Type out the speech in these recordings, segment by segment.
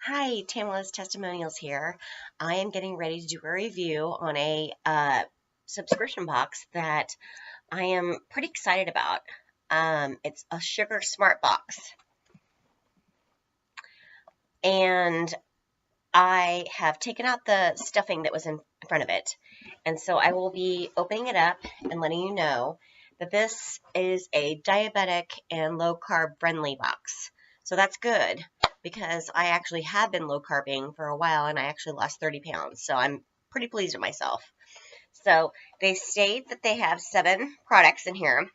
Hi, Tamala's Testimonials here. I am getting ready to do a review on a subscription box that I am pretty excited about. It's a sugar smart box, and I have taken out the stuffing that was in front of it, and so I will be opening it up and letting you know that this is a diabetic and low carb friendly box. So that's good because I actually have been low carbing for a while and I actually lost 30 pounds. So I'm pretty pleased with myself. So they state that they have 7 products in here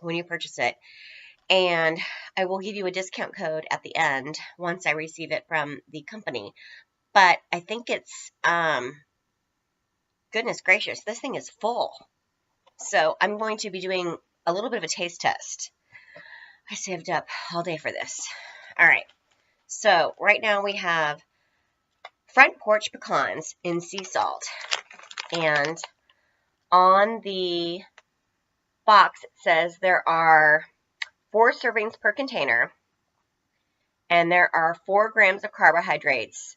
when you purchase it. And I will give you a discount code at the end once I receive it from the company. But I think it's, goodness gracious, this thing is full. So I'm going to be doing a little bit of a taste test. I saved up all day for this. All right. So right now we have front porch pecans in sea salt. And on the box it says there are 4 servings per container. And there are 4 grams of carbohydrates,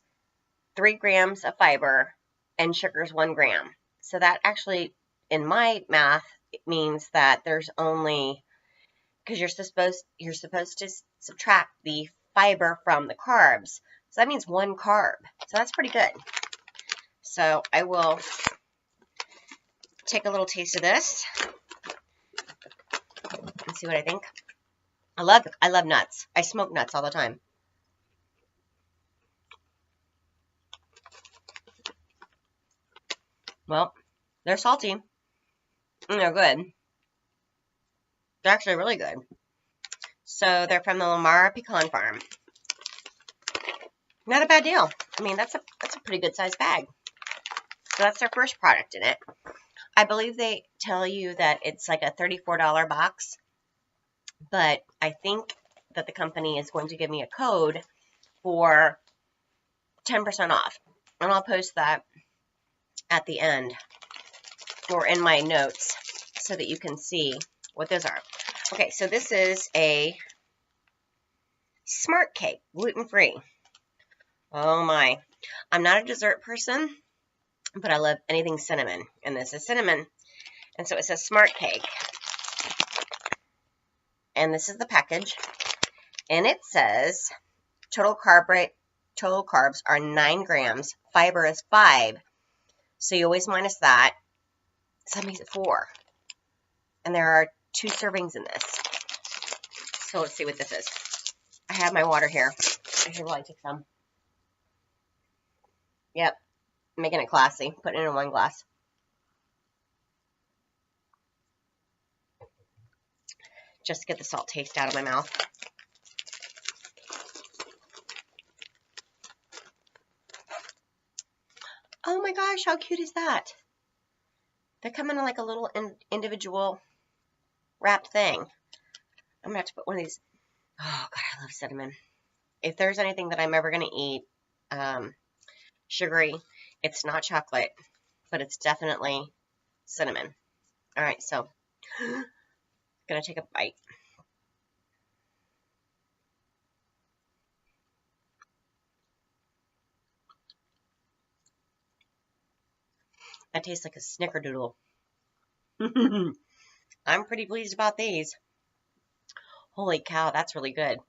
3 grams of fiber, and sugar's 1 gram. So that actually, in my math, it means that there's only, because you're supposed to subtract the fiber from the carbs. So that means 1 carb. So that's pretty good. So I will take a little taste of this and see what I think. I love nuts. I smoke nuts all the time. Well, they're salty and they're good. They're actually really good. So they're from the Lamar Pecan Farm. Not a bad deal. I mean, that's a pretty good sized bag. So that's their first product in it. I believe they tell you that it's like a $34 box, but I think that the company is going to give me a code for 10% off. And I'll post that at the end or in my notes so that you can see what those are. Okay, so this is a smart cake, gluten-free. Oh my. I'm not a dessert person, but I love anything cinnamon, and this is cinnamon. And so it says smart cake. And this is the package. And it says total carbs are 9 grams. Fiber is 5. So you always minus that. So that makes it 4. And there are 2 servings in this. So let's see what this is. I have my water here. I should probably take some. Yep. Making it classy. Putting it in one glass. Just to get the salt taste out of my mouth. Oh my gosh, how cute is that? They come in like a little individual wrapped thing. I'm going to have to put one of these. Oh, God, I love cinnamon. If there's anything that I'm ever going to eat sugary, it's not chocolate, but it's definitely cinnamon. All right, so I'm going to take a bite. That tastes like a snickerdoodle. I'm pretty pleased about these. Holy cow, that's really good.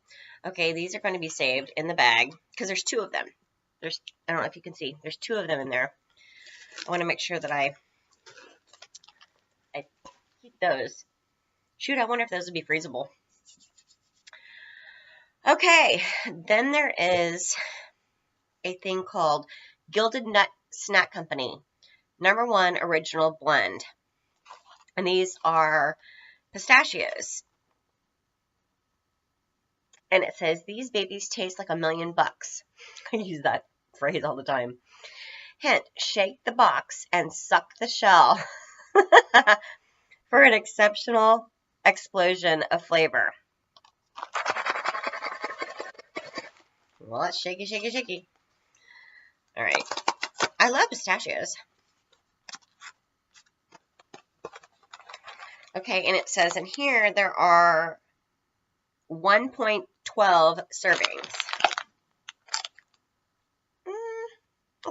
Okay, these are going to be saved in the bag because there's 2 of them. I don't know if you can see. There's 2 of them in there. I want to make sure that I keep those. Shoot, I wonder if those would be freezable. Okay, then there is a thing called Gilded Nut Snack Company. #1 Original Blend. And these are pistachios. And it says, these babies taste like $1,000,000. I use that phrase all the time. Hint, shake the box and suck the shell for an exceptional explosion of flavor. Well, it's shaky, shaky, shaky. All right. I love pistachios. Okay, and it says in here there are 1.12 servings.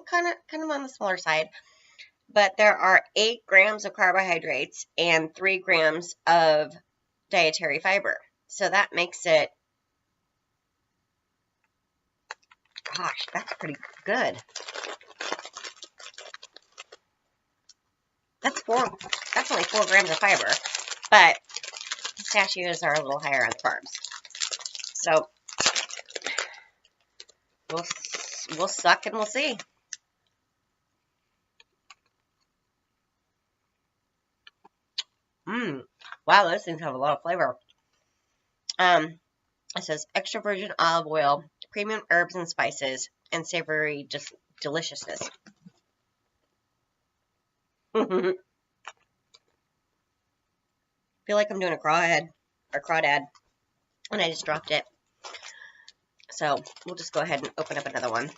kind of on the smaller side. But there are 8 grams of carbohydrates and 3 grams of dietary fiber. So that makes it, gosh, that's pretty good. That's only 4 grams of fiber, but pistachios are a little higher on the carbs. So we'll suck and we'll see. Wow, those things have a lot of flavor. It says extra virgin olive oil, premium herbs and spices, and savory deliciousness. Feel like I'm doing a crawdad, and I just dropped it. So we'll just go ahead and open up another one.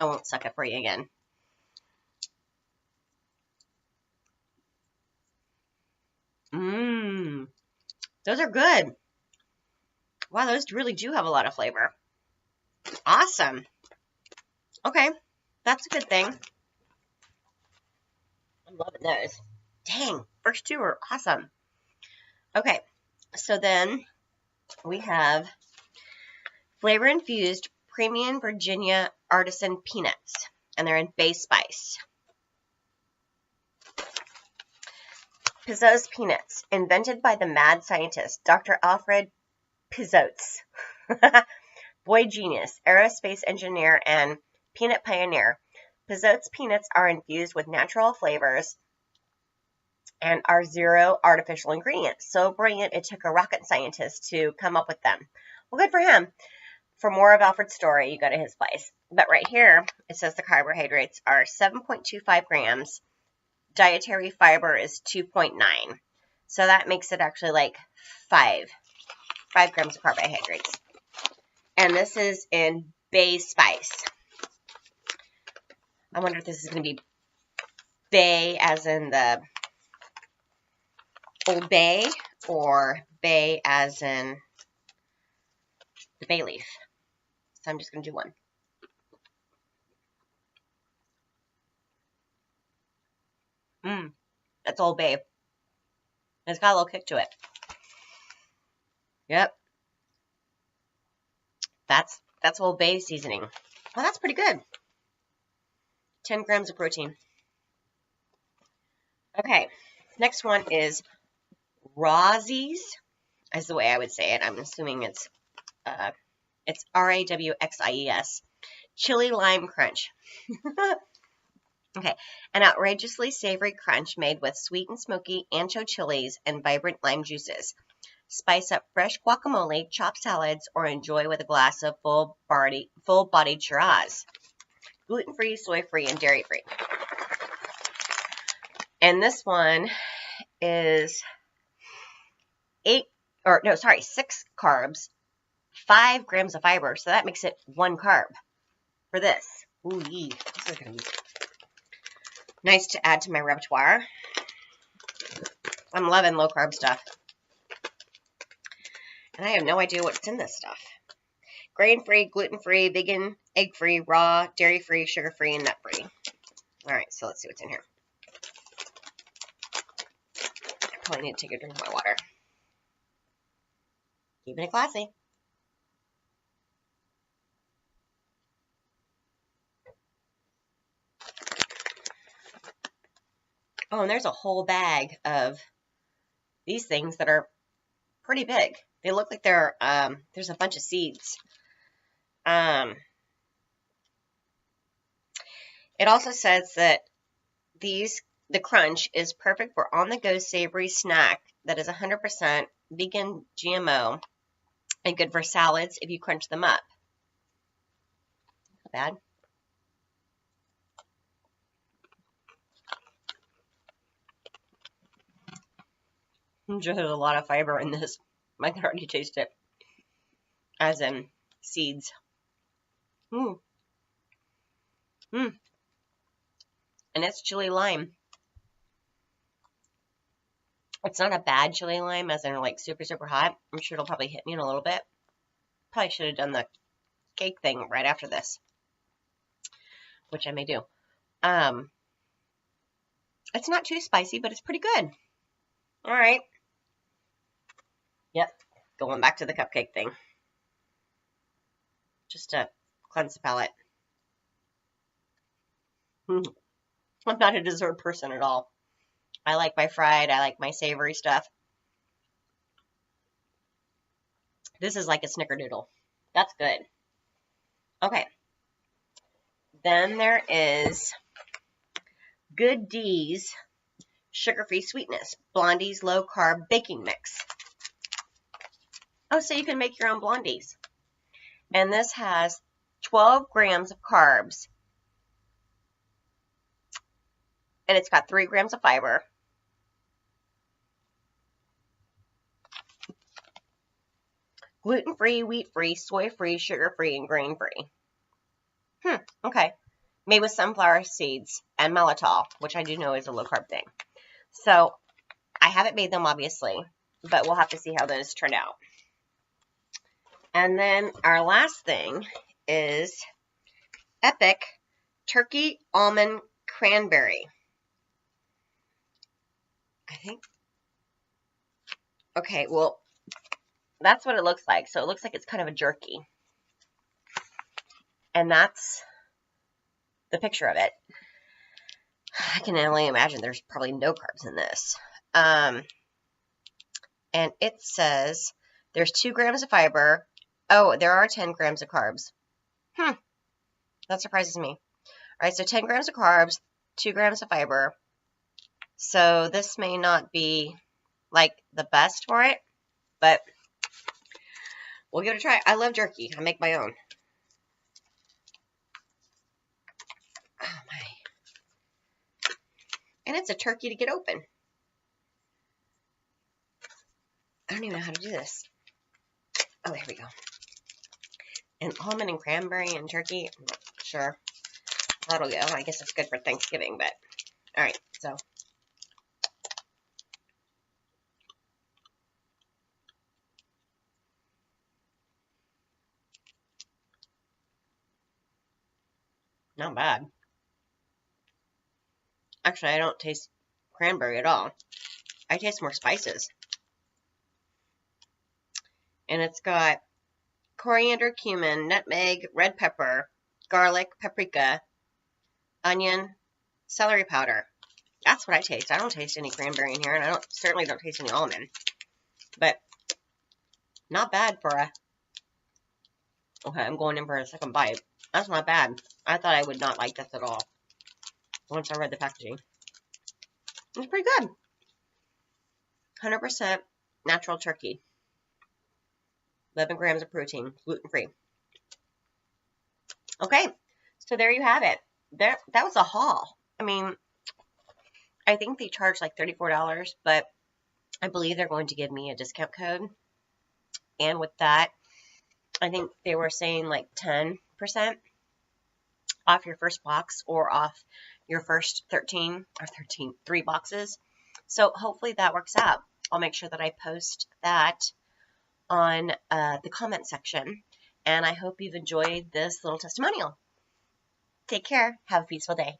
I won't suck it for you again. Those are good. Wow, those really do have a lot of flavor. Awesome. Okay, that's a good thing. I'm loving those. Dang, first 2 are awesome. Okay, so then we have flavor-infused premium Virginia artisan peanuts, and they're in bay spice. Pizzot's peanuts, invented by the mad scientist Dr. Alfred Pizzotz. Boy genius, aerospace engineer, and peanut pioneer. Pizzot's peanuts are infused with natural flavors and are 0 artificial ingredients. So brilliant, it took a rocket scientist to come up with them. Well, good for him. For more of Alfred's story, you go to his place. But right here, it says the carbohydrates are 7.25 grams. Dietary fiber is 2.9. So that makes it actually like 5 grams of carbohydrates. And this is in bay spice. I wonder if this is going to be bay as in the Old Bay, or bay as in the bay leaf. So I'm just going to do one. That's Old Bay. It's got a little kick to it. Yep. That's Old Bay seasoning. Well, that's pretty good. 10 grams of protein. Okay, next one is Rawzies, is the way I would say it. I'm assuming it's Rawxies. Chili Lime Crunch. Okay, an outrageously savory crunch made with sweet and smoky ancho chilies and vibrant lime juices. Spice up fresh guacamole, chopped salads, or enjoy with a glass of full-bodied Shiraz. Gluten-free, soy-free, and dairy-free. And this one is 6 carbs, 5 grams of fiber. So that makes it 1 carb for this. Ooh, this is going to be nice to add to my repertoire. I'm loving low-carb stuff. And I have no idea what's in this stuff. Grain-free, gluten-free, vegan, egg-free, raw, dairy-free, sugar-free, and nut-free. All right, so let's see what's in here. I probably need to take a drink of my water. Keeping it classy. Oh, and there's a whole bag of these things that are pretty big. They look like they're, there's a bunch of seeds. It also says that the crunch is perfect for on-the-go savory snack that is 100% vegan, GMO, and good for salads if you crunch them up. Not bad. There's a lot of fiber in this. I can already taste it. As in seeds. And it's chili lime. It's not a bad chili lime, as in like super, super hot. I'm sure it'll probably hit me in a little bit. Probably should have done the cake thing right after this. which I may do. It's not too spicy, but it's pretty good. All right. Yep. Going back to the cupcake thing. Just to cleanse the palate. I'm not a dessert person at all. I like my fried. I like my savory stuff. This is like a snickerdoodle. That's good. Okay. Then there is Good D's Sugar-Free Sweetness Blondies Low Carb Baking Mix. Oh, so you can make your own Blondies. And this has 12 grams of carbs. And it's got 3 grams of fiber. Gluten-free, wheat-free, soy-free, sugar-free, and grain-free. Okay. Made with sunflower seeds and maltitol, which I do know is a low-carb thing. So, I haven't made them, obviously, but we'll have to see how those turn out. And then our last thing is Epic Turkey Almond Cranberry. I think. Okay, well, that's what it looks like. So it looks like it's kind of a jerky. And that's the picture of it. I can only imagine there's probably no carbs in this. And it says there's 2 grams of fiber. Oh, there are 10 grams of carbs. That surprises me. All right, so 10 grams of carbs, 2 grams of fiber. So this may not be like the best for it, but we'll give it a try. I love jerky. I make my own. Oh my. And it's a turkey to get open. I don't even know how to do this. Oh, there we go. And almond and cranberry and turkey. I'm not sure. That'll go. I guess it's good for Thanksgiving, but all right. So not bad. Actually, I don't taste cranberry at all. I taste more spices. And it's got coriander, cumin, nutmeg, red pepper, garlic, paprika, onion, celery powder. That's what I taste. I don't taste any cranberry in here, and I certainly don't taste any almond. But not bad for a... Okay, I'm going in for a second bite. That's not bad. I thought I would not like this at all once I read the packaging. It's pretty good. 100% natural turkey. 11 grams of protein, gluten-free. Okay, so there you have it. That was a haul. I mean, I think they charge like $34, but I believe they're going to give me a discount code. And with that, I think they were saying like 10% off your first box or off your first 3 boxes. So hopefully that works out. I'll make sure that I post that on the comment section. And I hope you've enjoyed this little testimonial. Take care. Have a peaceful day.